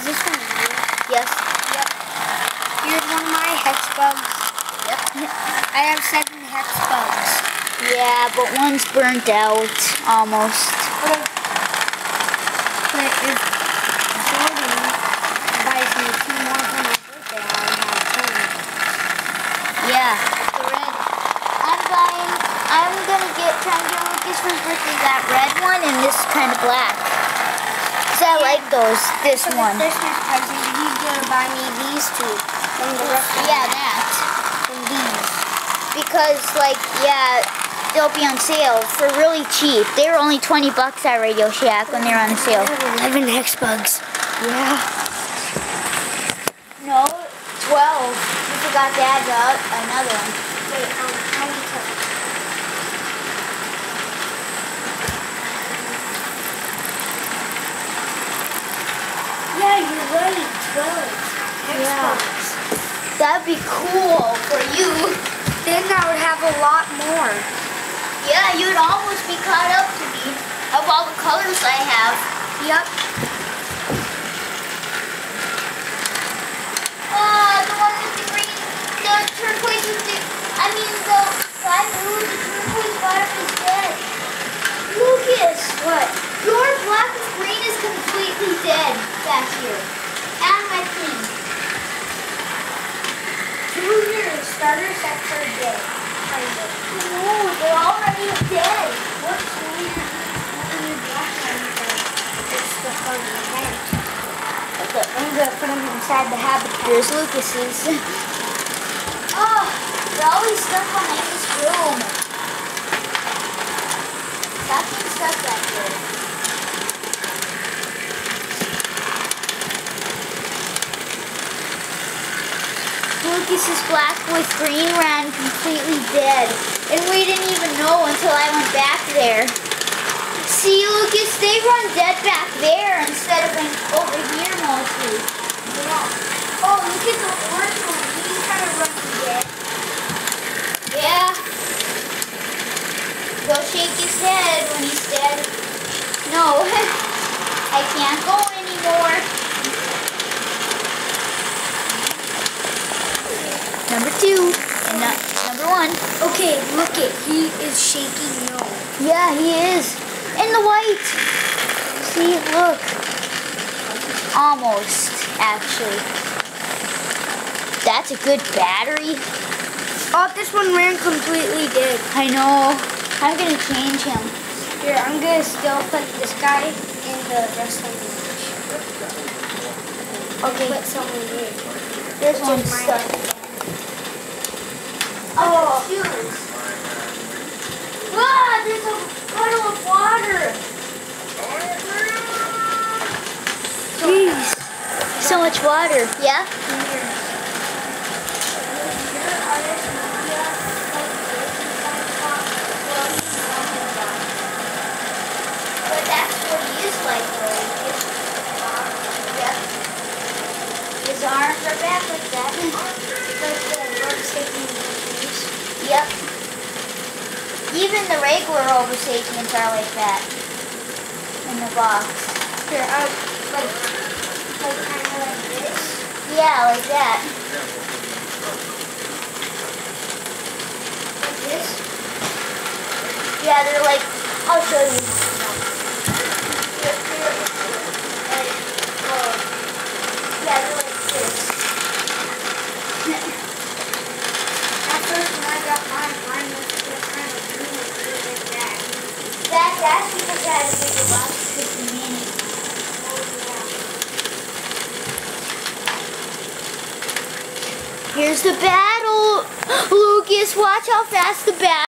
this one yours? Yes. Yep. Here's one of my hex bugs. Yep. I have 7 hex bugs. Yeah, but one's burnt out almost. But if Jordan buys me 2 more for my birthday, I'll have 10. Yeah, the red. I'm gonna try and get Lucas for his birthday that red one and this kind of black. Cause I like those. This For one. the Christmas present, he's gonna buy me these 2. From the rest of Yeah, that. from these. Because like they'll be on sale for really cheap. They were only 20 bucks at Radio Shack when they were on sale. I have 11 hex bugs. Yeah. No, 12. You forgot to add another one. Wait, how many times? Yeah, you're right. 12 hex bugs. That'd be cool for you. Then I would have a lot more. Yeah, you'd almost be caught up to me of all the colors I have. Yep. The one with the green, the turquoise with the, the sky blue with the turquoise bottom is dead. Lucas! What? Your black with green is completely dead back here. And my pink. 2 years starter sets are dead. No, they're already dead. What's weird black ones? It's the fun event. I'm gonna put them inside the habitat. Here's Lucas's. Oh, they're always stuck behind this room. Stop being stuck back here. Lucas's black with green ran completely dead. And we didn't even know until I went back there. See, Lucas, they run dead back there instead of over here mostly. Yeah. Oh, look at the orange one. He's kind of running dead. Yeah. Go shake his head when he's dead. No, I can't go anymore. Number 2 and number 1. Okay, look it. He is shaking no. Yeah, he is. And the white. See, look. Almost, actually. That's a good battery. Oh, this one ran completely dead. I know. I'm gonna change him. Here, I'm gonna still put this guy in the wrestling match. Okay. Put someone in. This one's stuck. Oh, shoes. Ah, there's a puddle of water. Jeez. So much water. Yeah? But that's what he is like, though. Yep. His arms are back like that. Yep. Even the regular Oversapiens are like that. In the box. Here, like kind of like this. Yeah, like that. Like this. Yeah, they're like, I'll show you. Yeah, they're like this. At first when I got mine was just kind of blue like that. That's because I have a bigger box because the mini. Here's the battle. Lucas, watch how fast the battle.